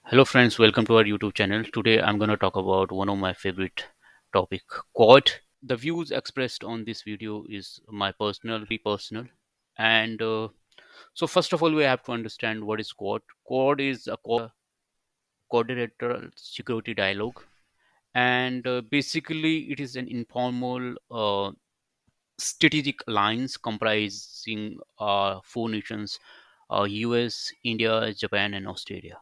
Hello friends, welcome to our YouTube channel. Today I'm going to talk about one of my favorite topic, Quad. The views expressed on this video is my personal. And so first of all, we have to understand what is Quad. Quad is a quadrilateral security dialogue. And basically it is an informal strategic alliance comprising four nations, US, India, Japan, and Australia.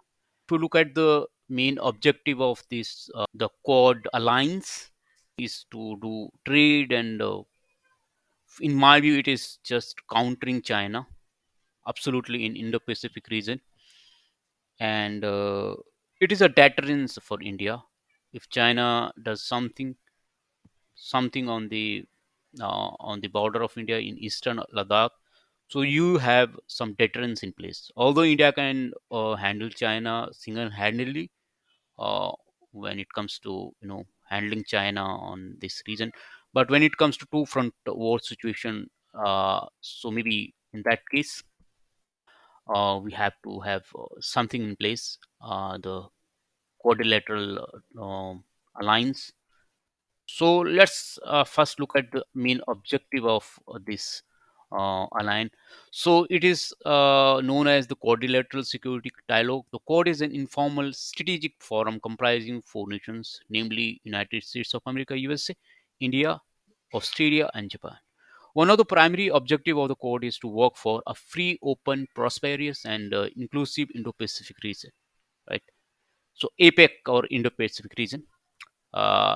To look at the main objective of this, the Quad alliance is to do trade, and in my view, it is just countering China absolutely in Indo-Pacific region, and it is a deterrence for India. If China does something on the border of India in eastern Ladakh, so you have some deterrence in place. Although India can handle China single-handedly, uh, when it comes to handling China on this region. But when it comes to two front war situation, so maybe in that case, we have to have something in place, the quadrilateral alliance. So let's first look at the main objective of this alliance. So it is known as the Quadrilateral Security Dialogue. The Quad is an informal strategic forum comprising four nations, namely United States of America, USA, India, Australia, and Japan. One of the primary objective of the Quad is to work for a free, open, prosperous, and inclusive Indo-Pacific region. Right. So APEC or Indo-Pacific region. Uh,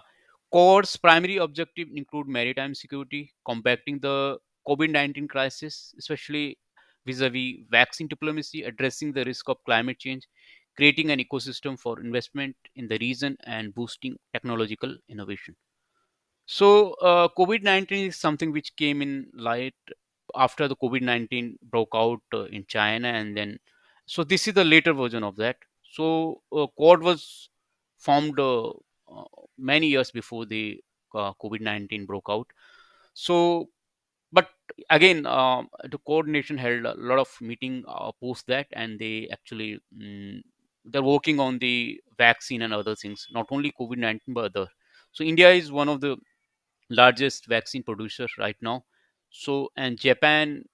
Quad's primary objective include maritime security, combating the COVID-19 crisis, especially vis-a-vis vaccine diplomacy, addressing the risk of climate change, creating an ecosystem for investment in the region, and boosting technological innovation. So, COVID-19 is something which came in light after the COVID-19 broke out in China, and then so this is the later version of that. So, Quad was formed many years before the COVID-19 broke out. So, but again, the coordination held a lot of meeting post that, and they actually they're working on the vaccine and other things, not only COVID-19 but other. So, India is one of the largest vaccine producer right now. So, and Japan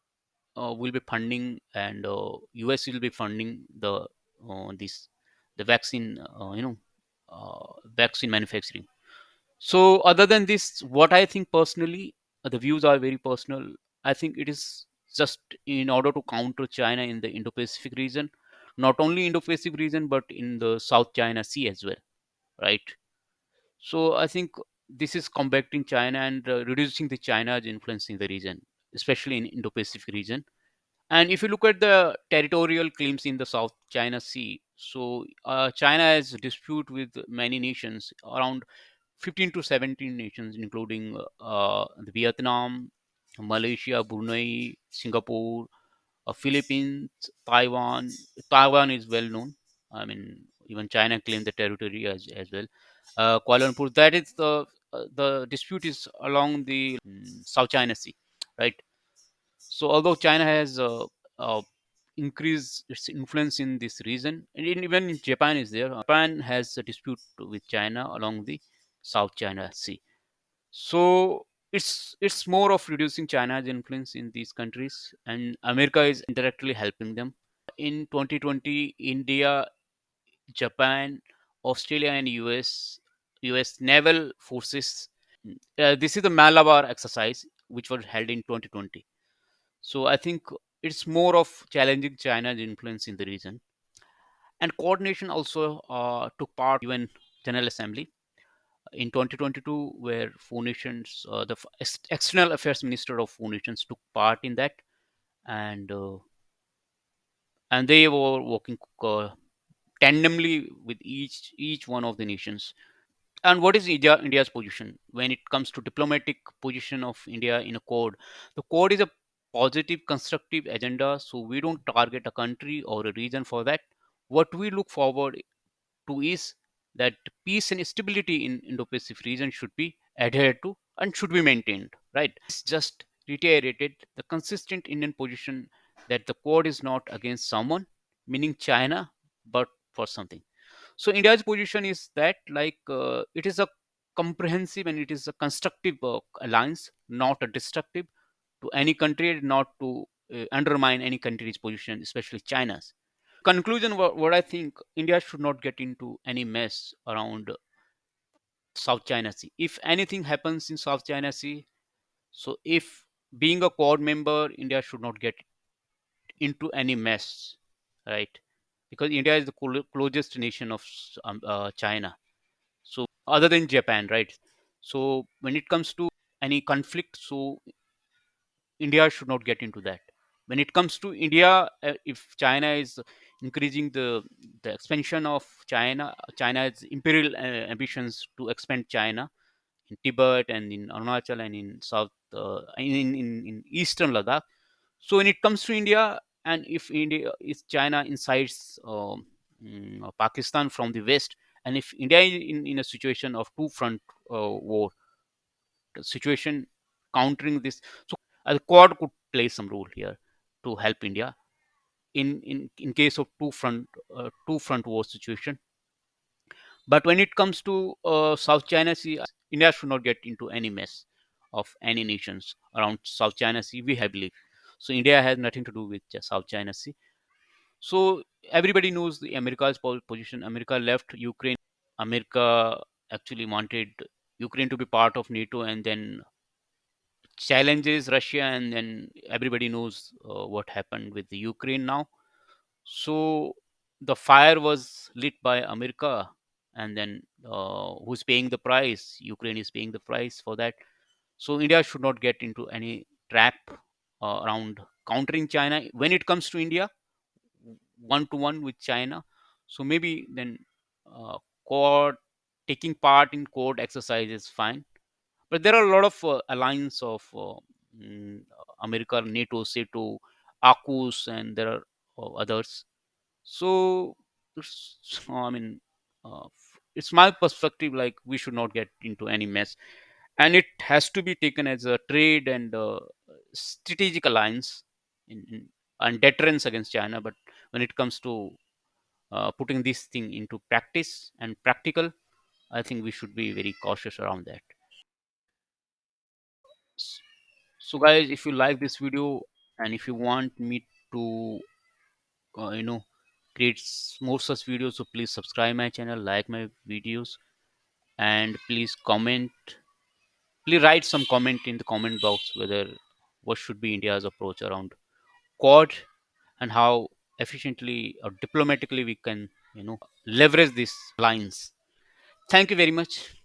will be funding, and US will be funding this the vaccine, vaccine manufacturing. So, other than this, what I think personally, the views are very personal. I think it is just in order to counter China in the Indo-Pacific region, not only Indo-Pacific region but in the South China Sea as well, right? So I think this is combating China and reducing the China's influence in the region, especially in Indo-Pacific region. And if you look at the territorial claims in the South China Sea, so China has a dispute with many nations, around 15 to 17 nations, including the Vietnam, Malaysia, Brunei, Singapore, Philippines, Taiwan. Taiwan is well known. I mean, even China claimed the territory as well. Kuala Lumpur. That is the dispute is along the South China Sea, right? So although China has increased its influence in this region, and even in Japan is there. Japan has a dispute with China along the South China Sea. So it's more of reducing China's influence in these countries, and America is indirectly helping them. In 2020, India, Japan, Australia, and US naval forces. This is the Malabar exercise, which was held in 2020. So I think it's more of challenging China's influence in the region. And coordination also took part UN General Assembly in 2022, where four nations, the external affairs minister of four nations took part in that, and they were working tandemly with each one of the nations. And what is India's position when it comes to diplomatic position of India in a code? The code is a positive, constructive agenda, so we don't target a country or a region for that. What we look forward to is that peace and stability in Indo-Pacific region should be adhered to and should be maintained. Right? It's just reiterated the consistent Indian position that the Quad is not against someone, meaning China, but for something. So India's position is that like it is a comprehensive and it is a constructive alliance, not a destructive to any country, not to undermine any country's position, especially China's. Conclusion, what I think, India should not get into any mess around South China Sea. If anything happens in South China Sea, so if being a Quad member, India should not get into any mess, right? Because India is the closest nation of China. So other than Japan, right? So when it comes to any conflict, so India should not get into that. When it comes to India, if China is increasing the expansion of China, China's imperial ambitions to expand China in Tibet and in Arunachal and in South in Eastern Ladakh. So when it comes to India, and if China incites Pakistan from the west, and if India is in a situation of two front war situation countering this, so the Quad could play some role here to help India in case of two front war situation. But when it comes to South China Sea, India should not get into any mess of any nations around South China Sea. I believe so. India has nothing to do with South China Sea. So everybody knows the America's position. America left Ukraine. America actually wanted Ukraine to be part of NATO, and then challenges Russia, and then everybody knows what happened with the Ukraine now. So the fire was lit by America, and then who's paying the price? Ukraine is paying the price for that. So India should not get into any trap around countering China. When it comes to India, one to one with China, so maybe then Quad taking part in Quad exercise is fine. But there are a lot of alliance of mm, America, NATO, SATO, AUKUS, and there are others. So I mean, it's my perspective. Like we should not get into any mess, and it has to be taken as a trade and strategic alliance and deterrence against China. But when it comes to putting this thing into practice and practical, I think we should be very cautious around that. S- So, guys, if you like this video and if you want me to, uh, you know, create more such videos, so please subscribe my channel, like my videos, and please comment. Please write some comment in the comment box whether what should be India's approach around Quad and how efficiently or diplomatically we can, leverage these lines. Thank you very much.